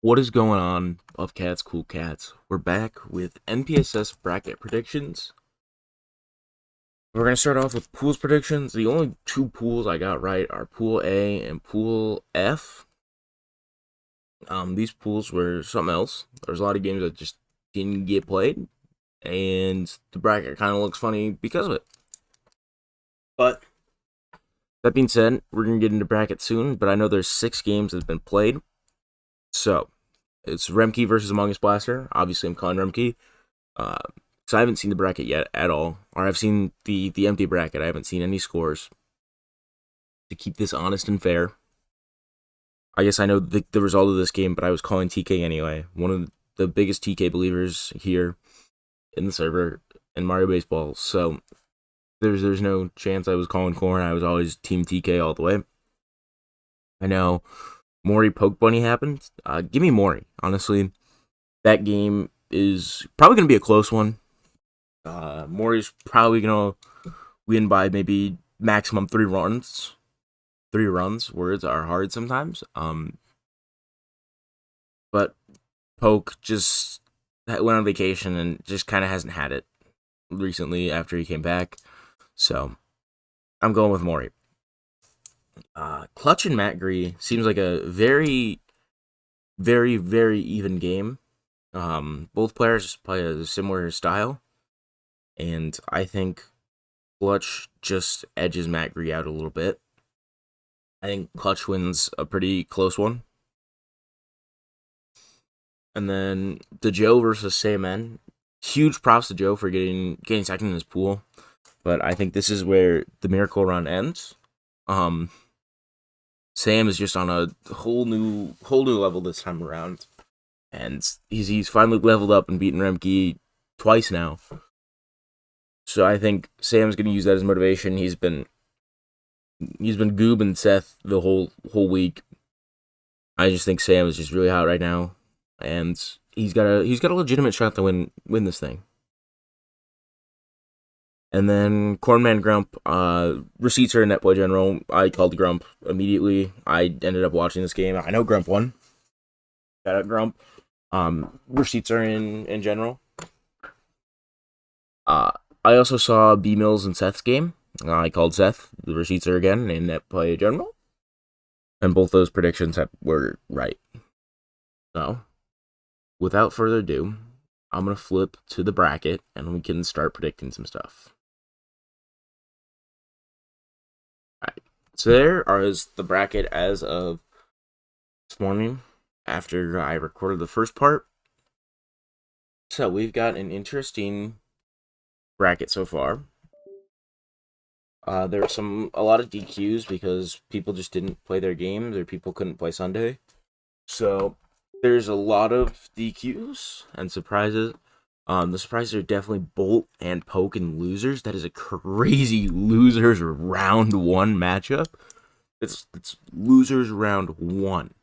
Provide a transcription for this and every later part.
What is going on, Love Cats, Cool Cats? We're back with NPSS bracket predictions. We're going to start off with pools predictions. The only two pools I got right are Pool A and Pool F. These pools were something else. There's a lot of games that just didn't get played, and the bracket kind of looks funny because of it. But that being said, we're going to get into bracket soon, but I know there's 6 games that have been played. So, it's Remke versus Among Us Blaster. Obviously, I'm calling Remke. So I haven't seen the bracket yet at all, or I've seen the empty bracket. I haven't seen any scores. To keep this honest and fair, I guess I know the result of this game, but I was calling TK anyway. One of the biggest TK believers here in the server in Mario Baseball. So there's no chance I was calling corn. I was always Team TK all the way. I know Mori Poke Bunny happened. Give me Mori. Honestly, that game is probably going to be a close one. Mori's probably gonna win by maybe maximum 3 runs. 3 runs. Words are hard sometimes. But Poke just went on vacation and just kind of hasn't had it recently after he came back. So I'm going with Mori. Clutch and Matt Gree seems like a very, very, very even game. Both players play a similar style, and I think Clutch just edges Matt Gree out a little bit. I think Clutch wins a pretty close one. And then the Joe versus Sam. Huge props to Joe for getting second in his pool. But I think this is where the miracle run ends. Um Sam is just on a whole new level this time around. And he's finally leveled up and beaten Remke twice now. So I think Sam's gonna use that as motivation. He's been goobing Seth the whole week. I just think Sam is just really hot right now, and he's got a legitimate shot to win this thing. And then Cornman Grump, receipts are in Netplay General. I called Grump immediately. I ended up watching this game. I know Grump won. Shout out Grump. Receipts are in general. Uh, I also saw B Mills and Seth's game. I called Seth. The receipts are again in Netplay General, and both those predictions were right. So, without further ado, I'm going to flip to the bracket and we can start predicting some stuff. Alright, so there is the bracket as of this morning after I recorded the first part. So we've got an interesting bracket so far. There were a lot of DQs because people just didn't play their games or people couldn't play Sunday. So there's a lot of DQs and surprises. The surprises are definitely Bolt and Poke and losers. That is a crazy losers round 1 matchup. It's losers round 1.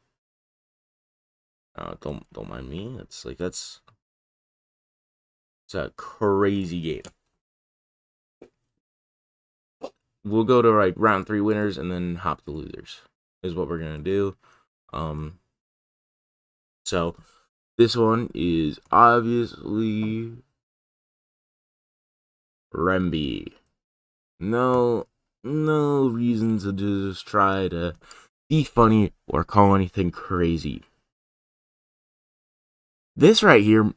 Don't mind me. It's a crazy game. We'll go to like round 3 winners and then hop the losers. Is what we're gonna do. So this one is obviously Remby. No reason to just try to be funny or call anything crazy. This right here,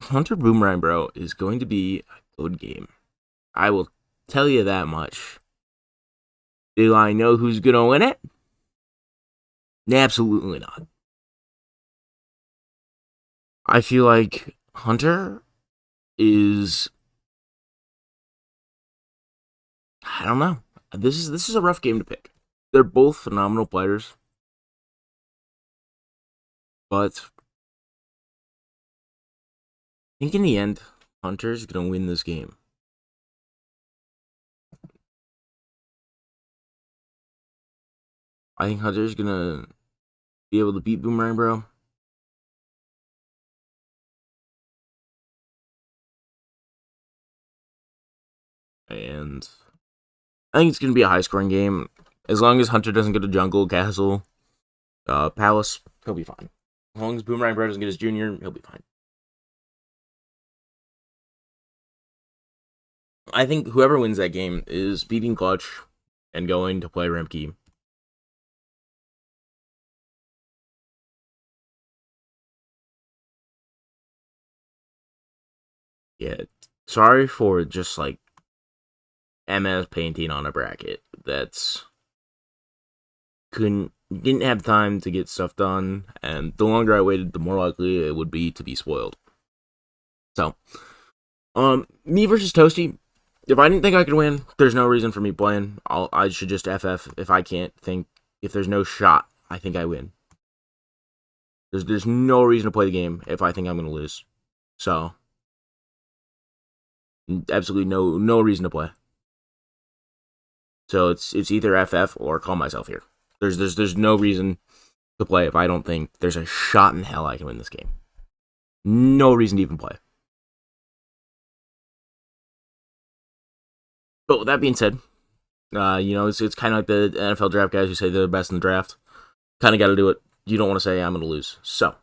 Hunter Boomerang Bro, is going to be a good game. I will tell you that much. Do I know who's going to win it? Absolutely not. I feel like Hunter is, I don't know. This is a rough game to pick. They're both phenomenal players. But I think in the end, Hunter's going to win this game. I think Hunter's going to be able to beat Boomerang Bro. And I think it's going to be a high scoring game. As long as Hunter doesn't go to Jungle, Castle, Palace, he'll be fine. As long as Boomerang Brad doesn't get his junior, he'll be fine. I think whoever wins that game is beating Clutch and going to play Remke. Yeah, sorry for just like MS painting on a bracket that's didn't have time to get stuff done, and the longer I waited, the more likely it would be to be spoiled. So, me versus Toasty. If I didn't think I could win, there's no reason for me playing. I should just FF if I can't think. If there's no shot, I think I win. There's no reason to play the game if I think I'm gonna lose. So, absolutely no reason to play. So it's either FF or call myself here. There's no reason to play if I don't think there's a shot in hell I can win this game. No reason to even play. But with that being said, it's kind of like the NFL draft guys who say they're the best in the draft. Kind of got to do it. You don't want to say I'm going to lose. So,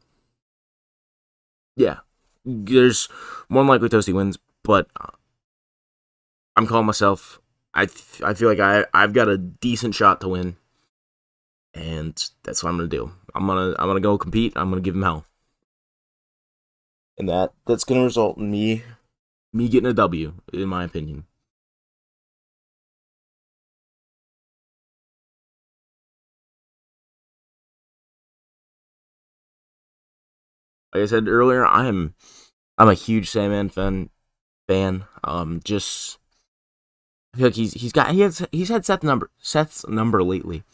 yeah, there's more than likely Toasty wins, but I'm calling myself. I feel like I've got a decent shot to win, and that's what I'm gonna do. I'm gonna go compete. I'm gonna give him hell, and that's gonna result in me getting a W, in my opinion. Like I said earlier, I'm a huge Sandman fan. Just I feel like he's had Seth's number lately.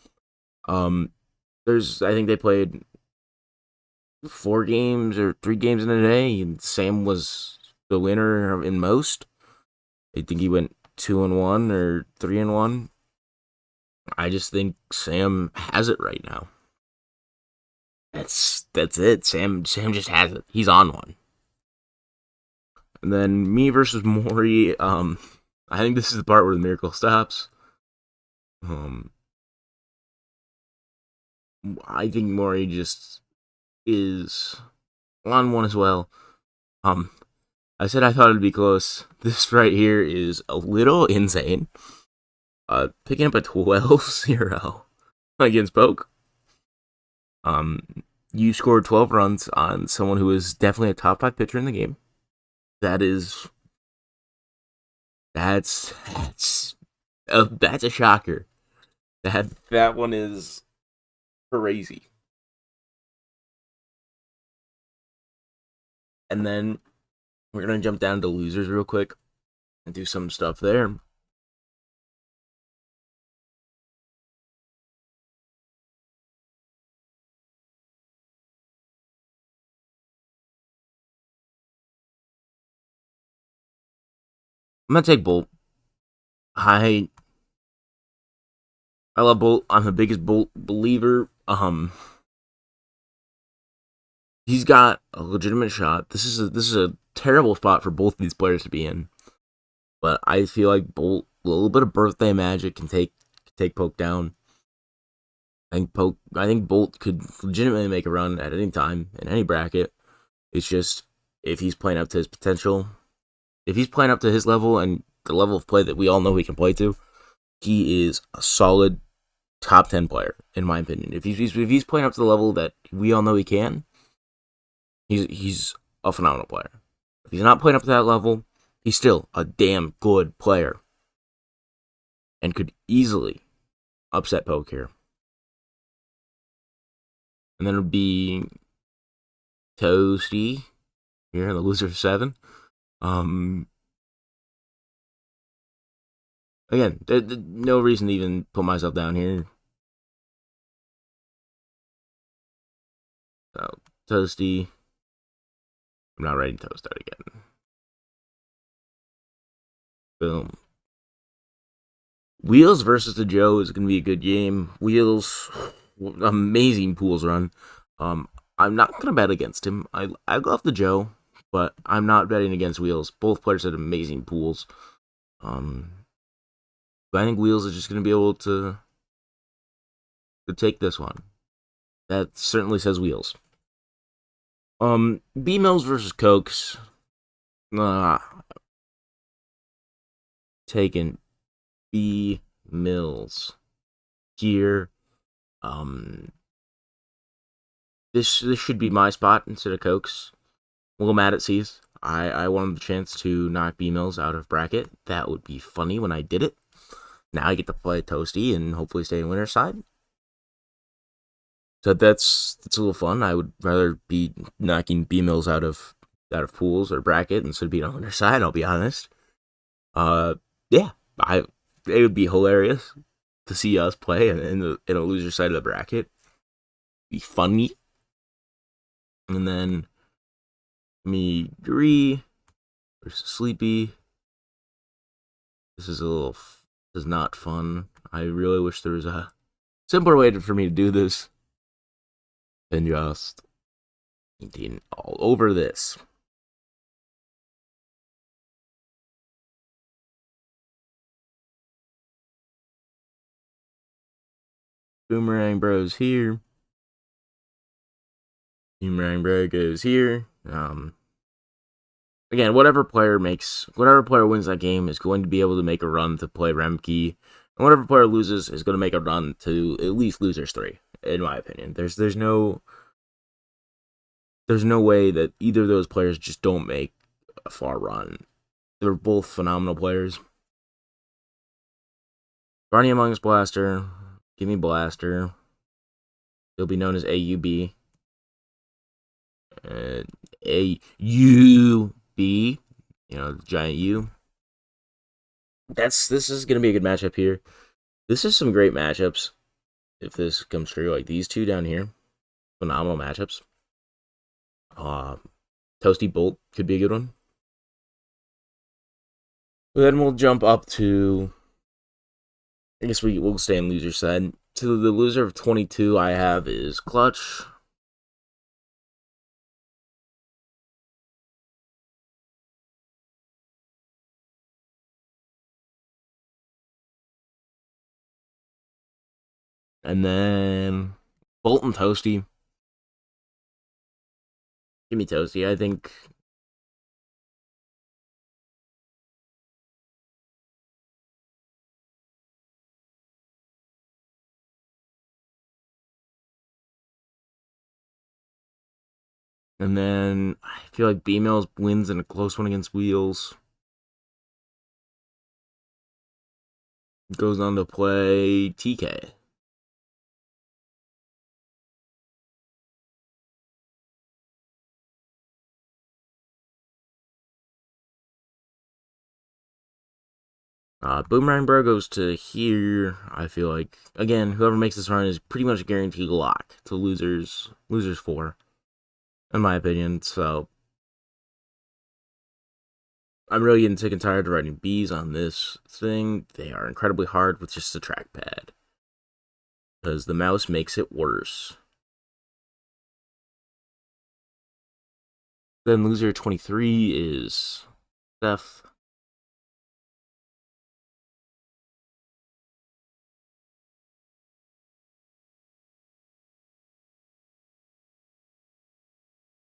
There's I think they played 4 games or 3 games in a day, and Sam was the winner in most. I think he went 2-1 or 3-1. I just think Sam has it right now. That's it. Sam just has it. He's on one. And then me versus Maury. I think this is the part where the miracle stops. Um, I think Maury just is on one as well. Um, I said I thought it'd be close. This right here is a little insane. Picking up a 12-0 against Poke. You scored 12 runs on someone who is definitely a top 5 pitcher in the game. That's a shocker. That one is crazy. And then we're gonna jump down to losers real quick and do some stuff there. I'm gonna take Bolt. I I love Bolt. I'm the biggest Bolt believer. He's got a legitimate shot. This is a terrible spot for both of these players to be in. But I feel like Bolt, a little bit of birthday magic can take Poke down. I think Bolt could legitimately make a run at any time in any bracket. It's just if he's playing up to his potential, if he's playing up to his level and the level of play that we all know he can play to, he is a solid top 10 player in my opinion. If he's playing up to the level that we all know he can, he's a phenomenal player. If he's not playing up to that level, he's still a damn good player and could easily upset Poke here. And then it would be Toasty here, the loser of 7. Again, no reason to even put myself down here. So, Toasty. I'm not writing Toast out again. Boom. Wheels versus the Joe is going to be a good game. Wheels, amazing pools run. I'm not going to bet against him. I love the Joe, but I'm not betting against Wheels. Both players had amazing pools. But I think Wheels is just going to be able to take this one. That certainly says Wheels. B Mills versus Cokes. Uh, taking B Mills here. Um, this should be my spot instead of Cokes. I'm a little mad at C's. I wanted the chance to knock B Mills out of bracket. That would be funny when I did it. Now I get to play Toasty and hopefully stay in winner's side. So that's a little fun. I would rather be knocking B Mills out of pools or bracket instead of being on winner's side. I'll be honest. Yeah, I it would be hilarious to see us play in a loser side of the bracket. Be funny. And then me Gree versus Sleepy. This is not fun. I really wish there was a simpler way for me to do this than just painting all over this. Boomerang Bros here. Boomerang Bro goes here. Again, whatever player wins that game is going to be able to make a run to play Remke, and whatever player loses is going to make a run to at least losers 3. In my opinion, there's no way that either of those players just don't make a far run. They're both phenomenal players. Barney Among Us Blaster, give me Blaster. He'll be known as AUB. AUB, the giant U. This is gonna be a good matchup here. This is some great matchups. If this comes true, like these two down here, phenomenal matchups. Toasty Bolt could be a good one. Then we'll jump up to. I guess we'll stay on loser side. To the loser of 22, I have is Clutch. And then Bolt and Toasty. Give me Toasty. I think. And then I feel like B Mills wins in a close one against Wheels. Goes on to play TK. Boomerang Bro goes to here. I feel like, again, whoever makes this run is pretty much a guaranteed lock to losers 4, in my opinion. So I'm really getting sick and tired of writing B's on this thing. They are incredibly hard with just the trackpad, because the mouse makes it worse. Then loser 23 is Steph.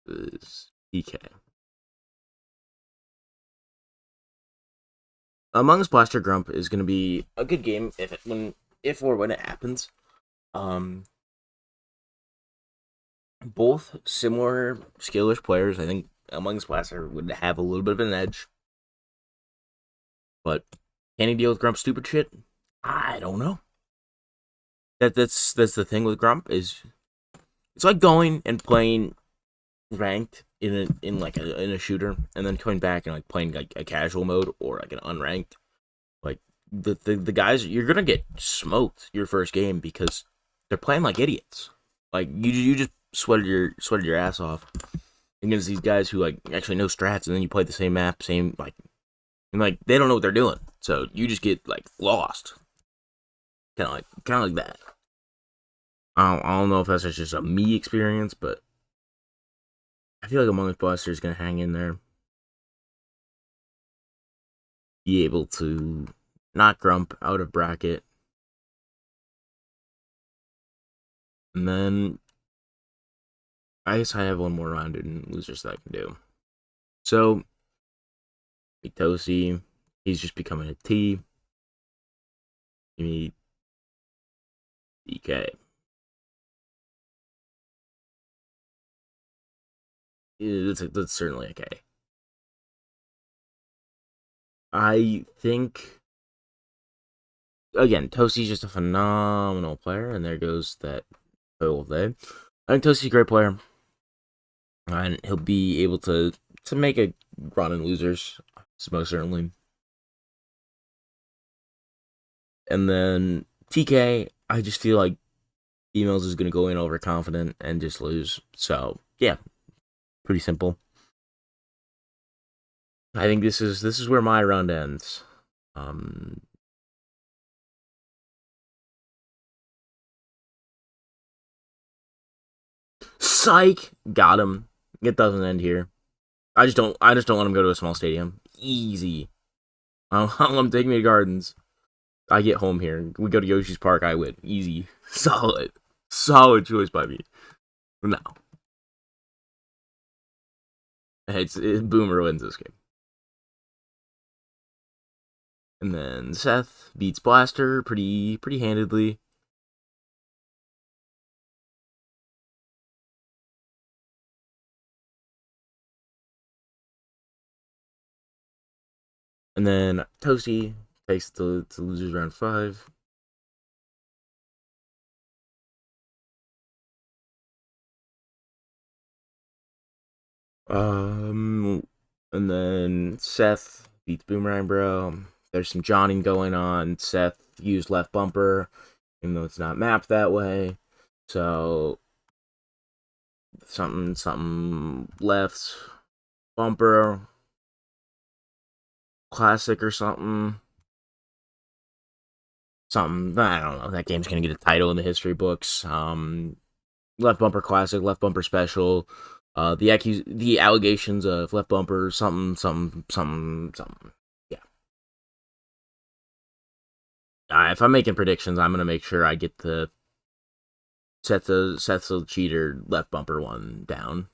Is DK. Among Us Blaster Grump is going to be a good game if or when it happens. Both similar skillish players. I think Among Us Blaster would have a little bit of an edge, but can he deal with Grump's stupid shit? I don't know. That's the thing with Grump is it's like going and playing ranked in a shooter, and then coming back and like playing like a casual mode or like an unranked. Like the guys, you're gonna get smoked your first game because they're playing like idiots. Like you just sweated your ass off against these guys who like actually know strats, and then you play the same map, and like they don't know what they're doing, so you just get like lost. Kind of like that. I don't know if that's just a me experience, but I feel like Among Us Blaster is gonna hang in there, be able to knock Grump out of bracket, and then I guess I have one more round in losers that I can do. So, Mitosi, he's just becoming a T. Give me DK. Yeah, that's certainly a K. I think, again, Tosi's just a phenomenal player, and there goes that total day. I think Tosi's a great player, and he'll be able to make a run in losers, most certainly. And then TK, I just feel like Emails is going to go in overconfident and just lose. So, yeah, pretty simple. I think this is where my round ends. Um, Psych, got him. It doesn't end here. I just don't want him to go to a small stadium. Easy. I'm taking me to Gardens. I get home here. We go to Yoshi's Park. I win. Easy. Solid choice by me. No, Boomer wins this game. And then Seth beats Blaster pretty handedly. And then Toasty takes the losers round 5. And then Seth beats Boomerang Bro. There's some Johnny going on. Seth used left bumper, even though it's not mapped that way. So something left bumper classic or something. Something I don't know. That game's gonna get a title in the history books. Left bumper classic, left bumper special. The allegations of left bumper something. Yeah. If I'm making predictions, I'm gonna make sure I get the Seth's the cheater left bumper one down.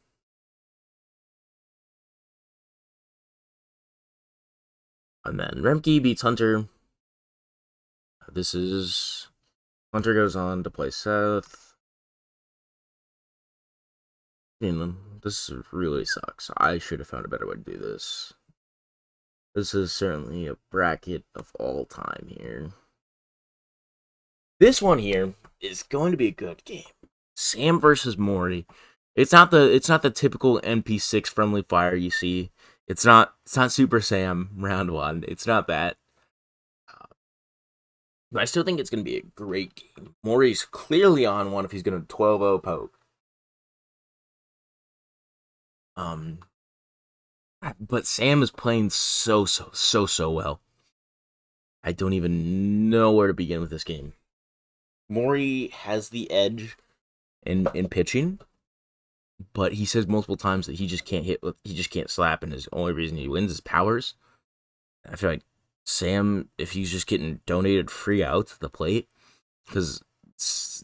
And then Remke beats Hunter. This is Hunter goes on to play Seth. This really sucks. I should have found a better way to do this. This is certainly a bracket of all time here. This one here is going to be a good game. Sam versus Mori. It's not the typical NP6 friendly fire you see. It's not Super Sam round 1. It's not that. But I still think it's going to be a great game. Mori's clearly on one if he's going to 12-0 poke. But Sam is playing so well. I don't even know where to begin with this game. Mori has the edge in pitching, but he says multiple times that he just can't slap, and his only reason he wins is powers. I feel like Sam, if he's just getting donated free out to the plate because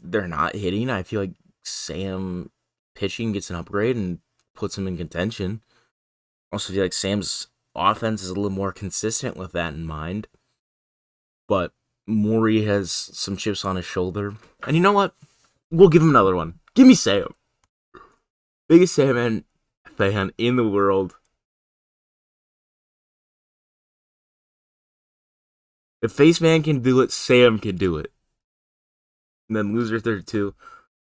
they're not hitting, I feel like Sam pitching gets an upgrade and puts him in contention. Also feel like Sam's offense is a little more consistent with that in mind. But Maury has some chips on his shoulder. And you know what? We'll give him another one. Give me Sam. Biggest Sandman fan in the world. If Face Man can do it, Sam can do it. And then loser 32.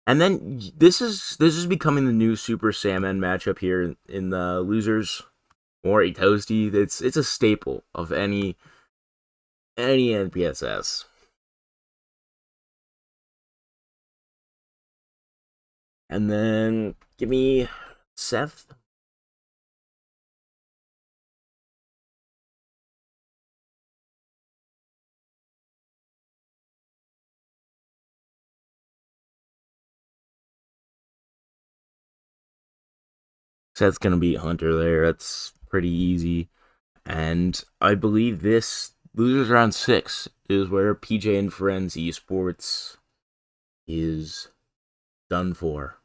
And then this is becoming the new Super Saiyaman matchup here in the losers. Mori Toasty. It's a staple of any NPSS. And then give me Seth. Seth's gonna beat Hunter there. That's pretty easy. And I believe this losers round 6 is where PJ and Friends Esports is done for.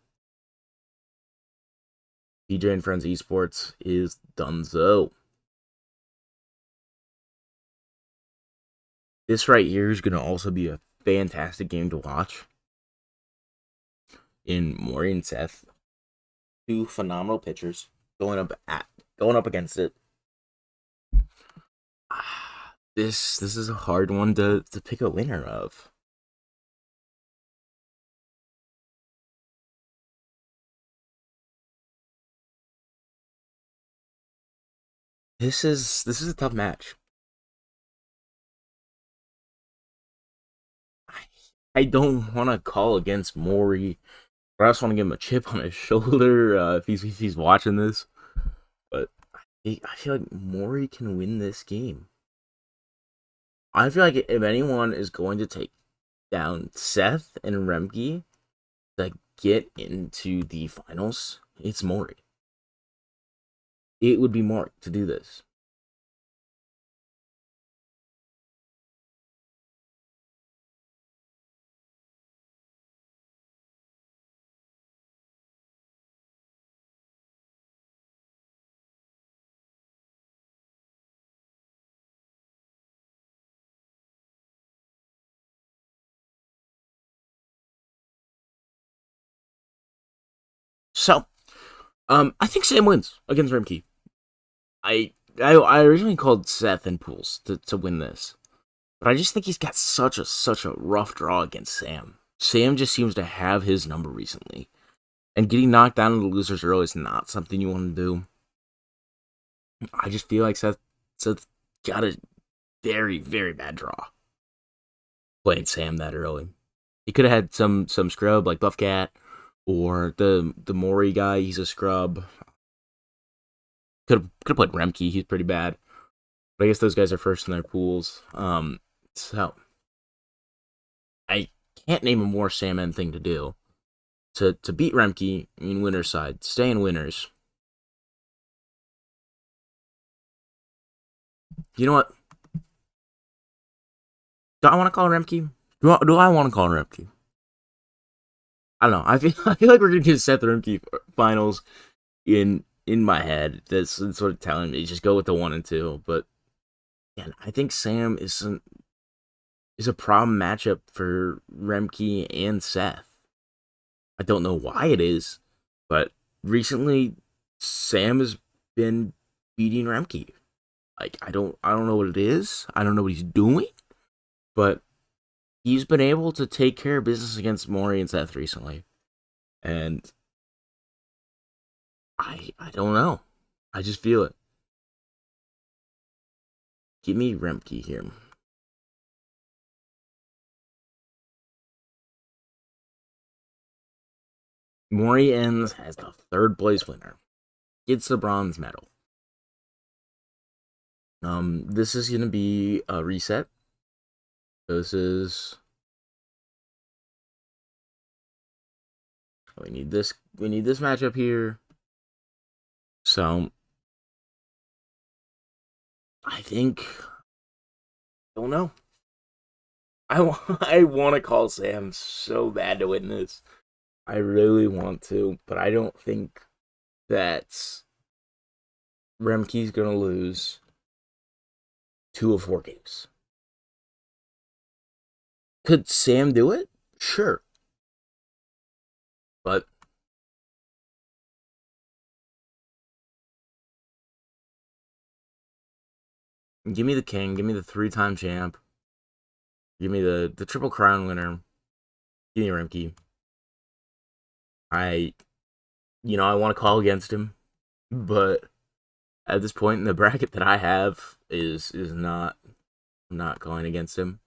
DJ and Friends Esports is donezo. This right here is going to also be a fantastic game to watch. In Maury and Seth, two phenomenal pitchers going up against it. This is a hard one to pick a winner of. This is a tough match. I don't want to call against Maury. I just want to give him a chip on his shoulder if he's watching this. But I feel like Maury can win this game. I feel like if anyone is going to take down Seth and Remke to get into the finals, it's Maury. It would be Maury to do this. So, I think Sam wins against Remke. I originally called Seth and Pools to win this, but I just think he's got such a rough draw against Sam. Sam just seems to have his number recently, and getting knocked down in the losers early is not something you want to do. I just feel like Seth got a very bad draw playing Sam that early. He could have had some scrub like Buff Cat or the Maury guy. He's a scrub. Could have played Remke. He's pretty bad. But I guess those guys are first in their pools. So I can't name a more salmon thing to do. To beat Remke in winner's side, stay in winners. You know what? Do I want to call Remke? Do I want to call Remke? I don't know. I feel like we're gonna get Seth Remke finals in my head. That's sort of telling me just go with the 1 and 2. But yeah, I think Sam is a problem matchup for Remke and Seth. I don't know why it is, but recently Sam has been beating Remke. Like I don't know what it is. I don't know what he's doing, but he's been able to take care of business against Maury and Seth recently. And I don't know. I just feel it. Give me Remke here. Maury ends as the 3rd place winner. Gets the bronze medal. This is gonna be a reset. This is we need this matchup here. So I think don't know. I want to call Sam so bad to win this. I really want to, but I don't think that Remke's gonna lose 2 of 4 games. Could Sam do it? Sure. But give me the king, give me the 3-time champ, give me the Triple Crown winner, give me Remke. I want to call against him, but at this point in the bracket that I have is not going against him.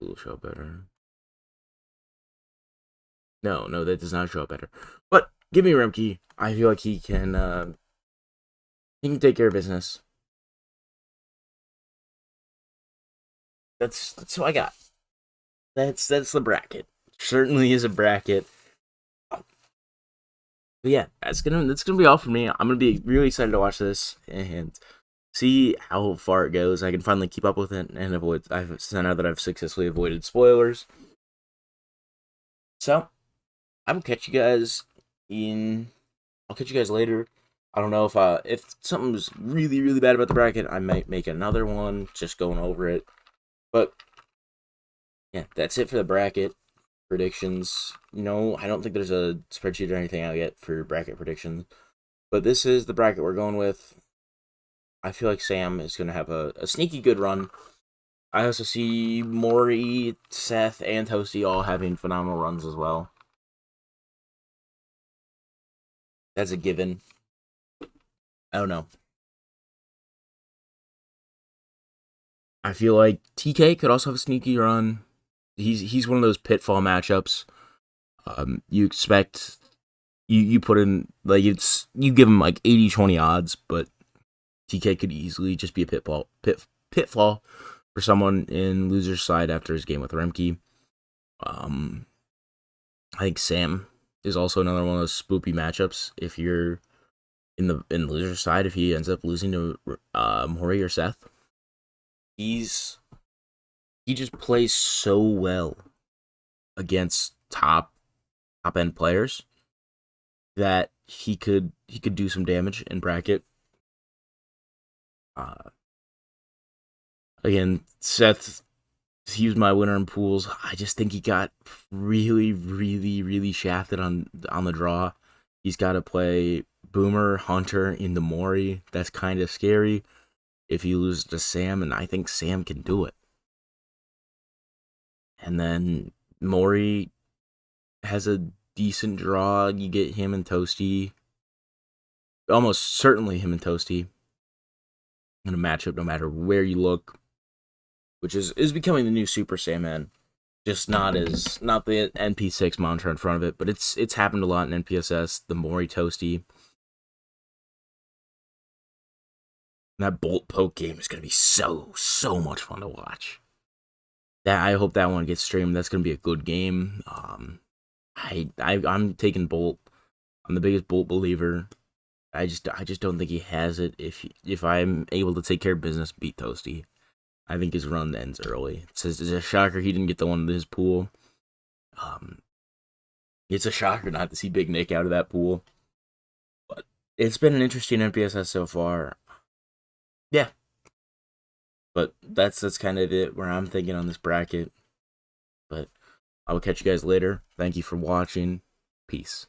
Will show better. No, that does not show up better. But give me Remke. I feel like he can take care of business. That's who I got. That's the bracket. Certainly is a bracket. But yeah, that's gonna be all for me. I'm gonna be really excited to watch this and see how far it goes. I can finally keep up with it and avoid. I've now that I've successfully avoided spoilers. So I will catch you guys in. I'll catch you guys later. I don't know if something's really really bad about the bracket, I might make another one just going over it. But yeah, that's it for the bracket predictions. I don't think there's a spreadsheet or anything out yet for bracket predictions. But this is the bracket we're going with. I feel like Sam is going to have a sneaky good run. I also see Maury, Seth, and Toasty all having phenomenal runs as well. That's a given. I don't know. I feel like TK could also have a sneaky run. He's one of those pitfall matchups. You expect you put in like you give him like 80-20 odds, but TK could easily just be a pitfall for someone in loser's side after his game with Remke. I think Sam is also another one of those spoopy matchups. If you're in the loser's side, if he ends up losing to Jorge or Seth, he just plays so well against top end players that he could do some damage in bracket. Again, Seth, he was my winner in pools. I just think he got really, really, really shafted on the draw. He's got to play Boomer, Hunter into Maury. That's kind of scary if he loses to Sam, and I think Sam can do it. And then Maury has a decent draw. You get him and Toasty. Almost certainly him and Toasty in a matchup no matter where you look, which is becoming the new Super Saiyaman. Just not the NP6 mantra in front of it, but it's happened a lot in NPSS. The Maury Toasty. And that Bolt Poke game is gonna be so much fun to watch. I hope that one gets streamed. That's gonna be a good game. I'm taking Bolt. I'm the biggest Bolt believer. I just don't think he has it. If I'm able to take care of business, beat Toasty, I think his run ends early. It's a shocker he didn't get the one in his pool. It's a shocker not to see Big Nick out of that pool. But it's been an interesting NPSS so far. Yeah. But that's kind of it where I'm thinking on this bracket. But I will catch you guys later. Thank you for watching. Peace.